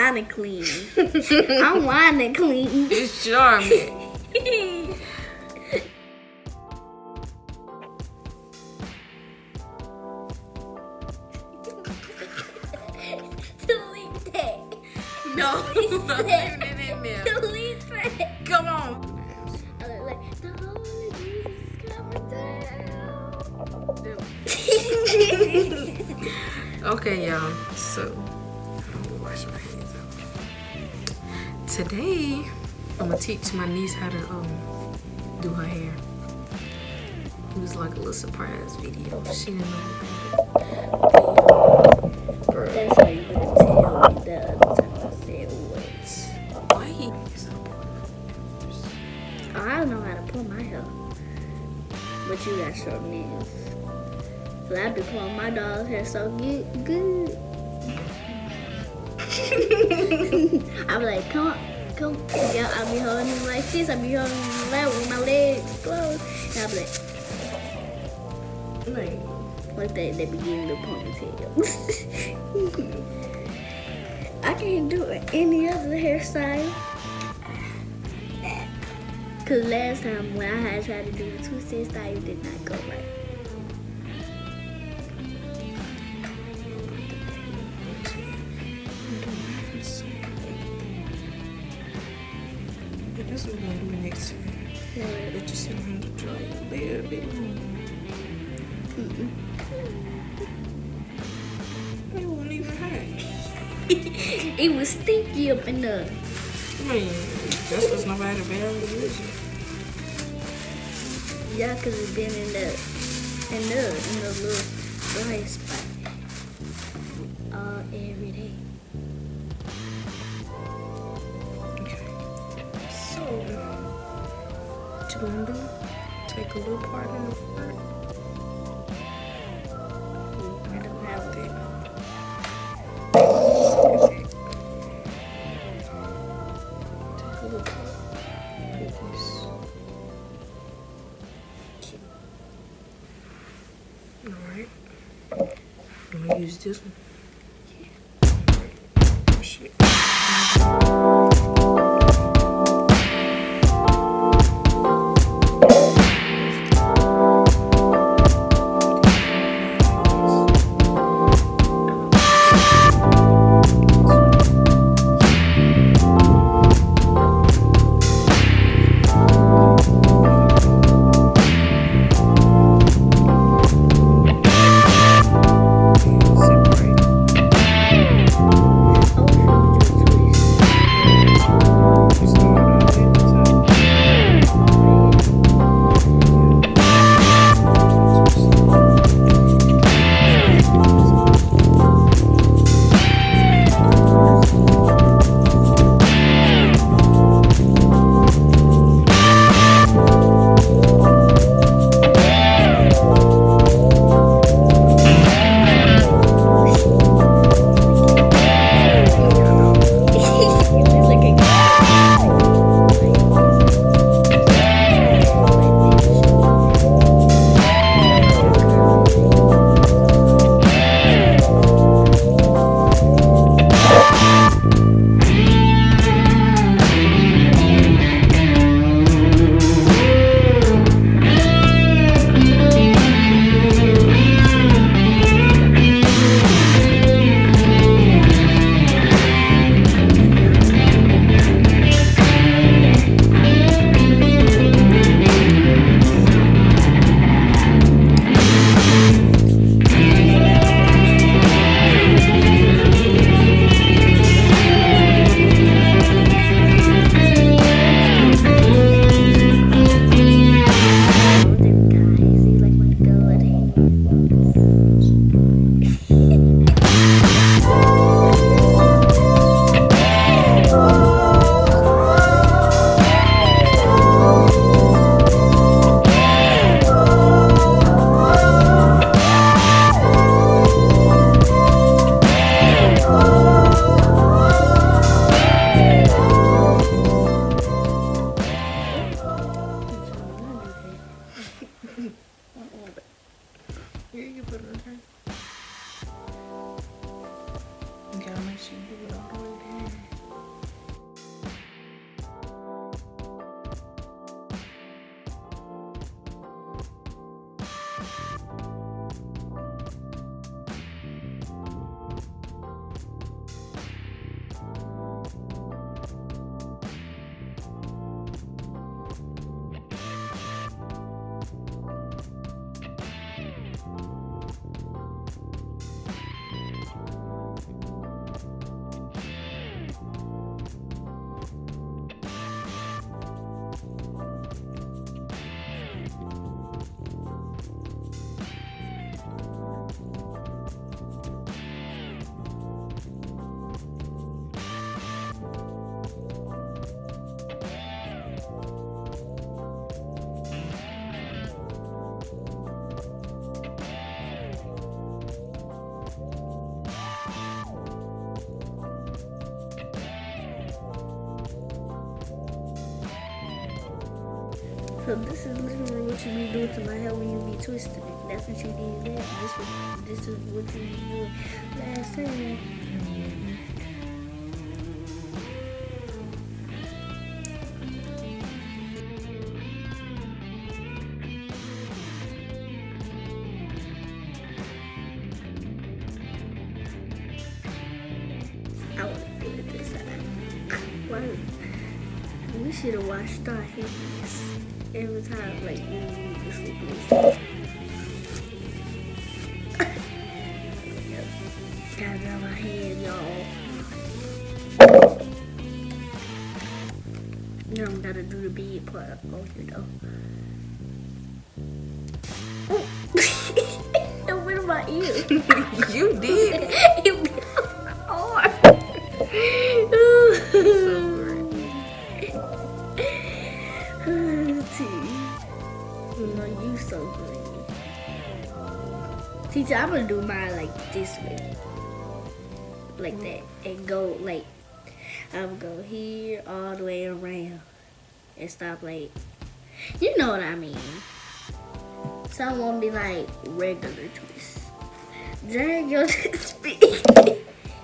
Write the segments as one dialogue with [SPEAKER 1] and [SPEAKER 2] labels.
[SPEAKER 1] wanna clean. I wanna clean.
[SPEAKER 2] It's charming.
[SPEAKER 1] Delete that.
[SPEAKER 2] No,
[SPEAKER 1] Delete
[SPEAKER 2] not
[SPEAKER 1] that.
[SPEAKER 2] leaving it in there.
[SPEAKER 1] Delete that.
[SPEAKER 2] Come on.
[SPEAKER 1] I look like the Holy Jesus is coming down.
[SPEAKER 2] Okay, y'all. So, I'm gonna wash my hands out. Today, I'm gonna teach my niece how to do her hair. It was like a little surprise video. She didn't know about it.
[SPEAKER 1] That's how you would tell the other time I said what.
[SPEAKER 2] Wait.
[SPEAKER 1] I don't know how to pull my hair. But you got short nails. So I be pulling my dog's hair so good. I be like, come. Yeah, I be holding him like this. I be holding him like with my legs closed. And I be like that. They be giving the ponytails. I can't do any other hairstyle. Cause last time when I had tried to do the twisted style, it did not go right.
[SPEAKER 2] That's what we're gonna do next time. Let you sit on the dry a little bit more. It won't even hurt.
[SPEAKER 1] It was stinky up in there.
[SPEAKER 2] I mean, that's what's nobody barely using.
[SPEAKER 1] Yeah, cause it's been in the little dry spot every day.
[SPEAKER 2] Okay. So, what you gonna do? Take a little part in the front.
[SPEAKER 1] I don't have that.
[SPEAKER 2] Okay. Take a little part. Put this. Alright. I'm gonna use this one. Oh shit. You gotta make sure you do it all the way down.
[SPEAKER 1] So this is literally what you be doing to my hair when you be twisting it. That's what you did there. This is what you be doing last time. I want to do it this side. Why? We should have washed our hands every time, like when we need to sleep and stuff. Gotta dry my hand, y'all. You don't gotta do the bead part over here, though. It went in my ear.
[SPEAKER 2] You did.
[SPEAKER 1] It went in my arm.
[SPEAKER 2] So great.
[SPEAKER 1] No, you so great. Teacher, I'm gonna do mine like this way. Like that. And go like, I'm gonna go here all the way around. And stop like, you know what I mean. Some won't be like regular twist. Drag your speed.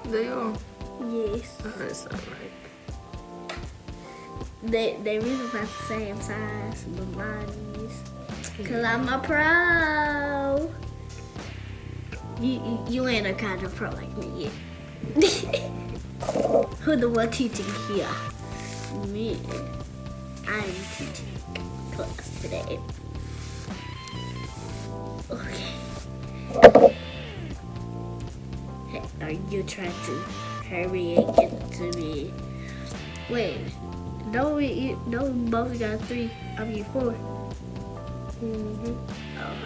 [SPEAKER 2] They are.
[SPEAKER 1] Yes.
[SPEAKER 2] That's alright.
[SPEAKER 1] They really not the same size, but mine is. Cause I'm a pro. You ain't a kind of pro like me yet. Who the one teaching here? Me. I'm teaching class today. Okay. Hey, are you trying to hurry and get to me? Wait. No, we both got 3. I mean 4. Oh,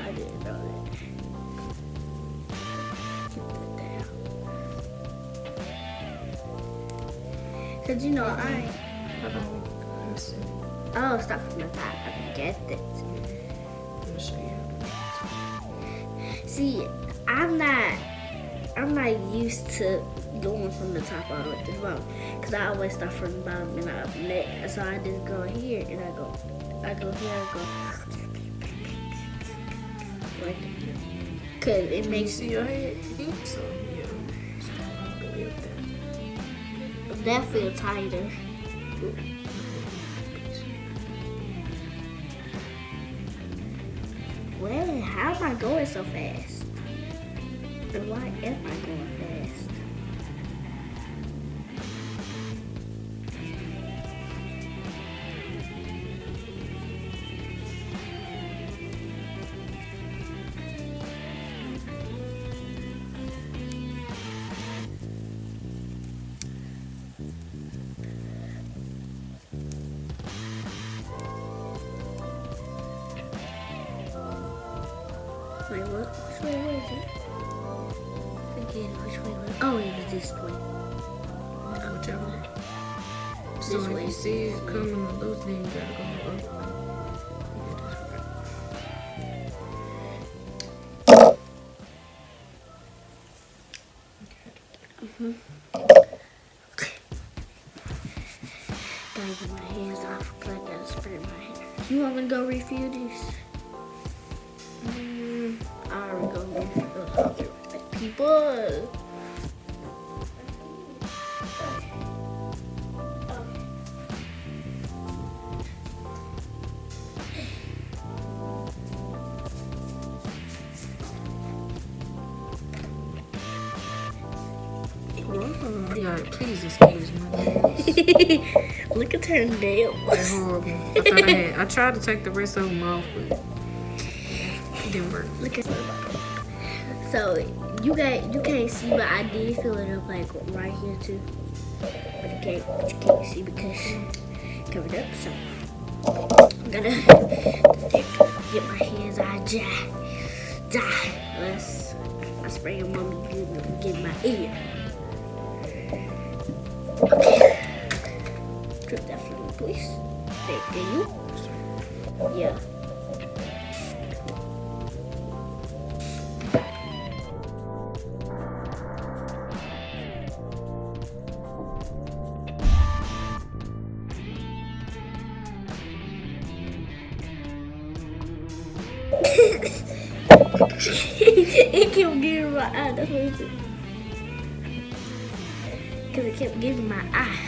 [SPEAKER 1] I didn't know that. Get that down. Cause you know I.
[SPEAKER 2] Let me see.
[SPEAKER 1] Oh, stop from the top. I can get this.
[SPEAKER 2] Let me show you.
[SPEAKER 1] See, I'm not used to going from the top all the way to the bottom, cause I always start from the bottom and I up next. So I just go here and I go here and go like that. Cause it
[SPEAKER 2] You
[SPEAKER 1] makes
[SPEAKER 2] see your head? So yeah, start all the way up there.
[SPEAKER 1] that feel tighter. Well, how am I going so fast? And why am I going fast? Wait, what? Which way was it? Again, which way was it? Oh, it was this way.
[SPEAKER 2] Whichever way.
[SPEAKER 1] This
[SPEAKER 2] So if
[SPEAKER 1] way.
[SPEAKER 2] you see it coming loose, then you gotta go up.
[SPEAKER 1] Gotta get my hands off because I gotta spray my hair. You want me to go refill this? I already go refill. I'll be right back, people.
[SPEAKER 2] Wow. Yeah, please excuse my nails.
[SPEAKER 1] Look at her nails.
[SPEAKER 2] They're horrible. I tried to take the rest of them off, but it didn't work.
[SPEAKER 1] Look at so you can't see, but I did fill it up like right here too. But you can't see because covered up. So I'm gonna get my hands on dry. I spray your mommy get in my ear. Okay. Drip that for me, please. Thank you. Yeah. It kept getting my eye. That's what it did. Because it kept getting my eye.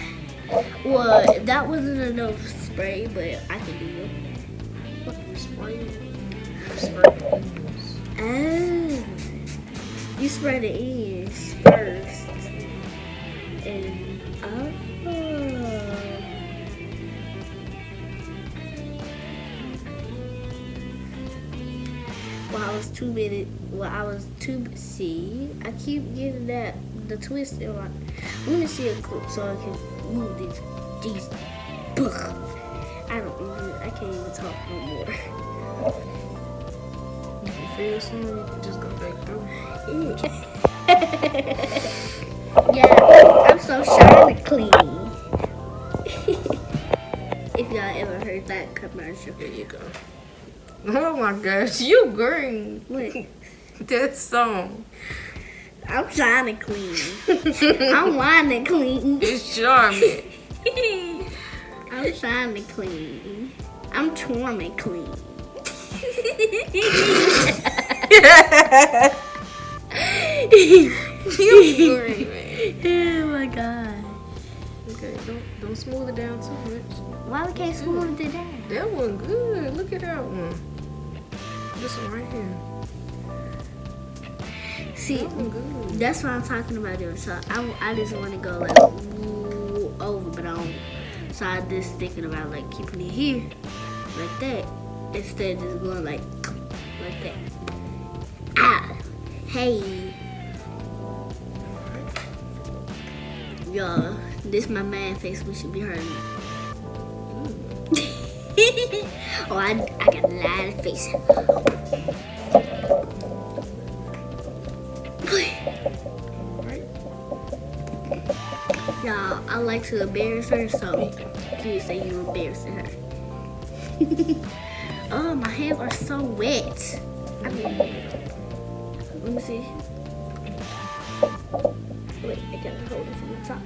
[SPEAKER 1] Well, that wasn't enough spray, but I can do it.
[SPEAKER 2] Spray.
[SPEAKER 1] Oh. You spray the ends first. And see, I keep getting the twist in my, let me see a clip so I can move these, I can't even talk no more.
[SPEAKER 2] If you feel something, you can just go back through.
[SPEAKER 1] Yeah, I'm so shy and clean. If y'all ever heard that commercial.
[SPEAKER 2] There you go. Oh my gosh, you green.
[SPEAKER 1] Wait.
[SPEAKER 2] That song.
[SPEAKER 1] I'm trying to clean. I'm whining clean.
[SPEAKER 2] It's charming.
[SPEAKER 1] I'm trying to clean. I'm trying to clean.
[SPEAKER 2] You green, man.
[SPEAKER 1] Oh my god.
[SPEAKER 2] Okay, don't smooth it down too much.
[SPEAKER 1] Why we can't smooth it down?
[SPEAKER 2] That one good. Look at that one. This one right here.
[SPEAKER 1] See,
[SPEAKER 2] That one good.
[SPEAKER 1] that's what I'm talking about doing. So I just want to go like over, but I don't. So I just thinking about like keeping it here, like that, instead of just going like that. Ah, hey, y'all, this my man face. We should be hurting. Oh, I got a lot of face. Y'all, I like to embarrass her, so please say you embarrassing her. Oh, my hands are so wet. Let me see. Wait, I gotta hold it from the top.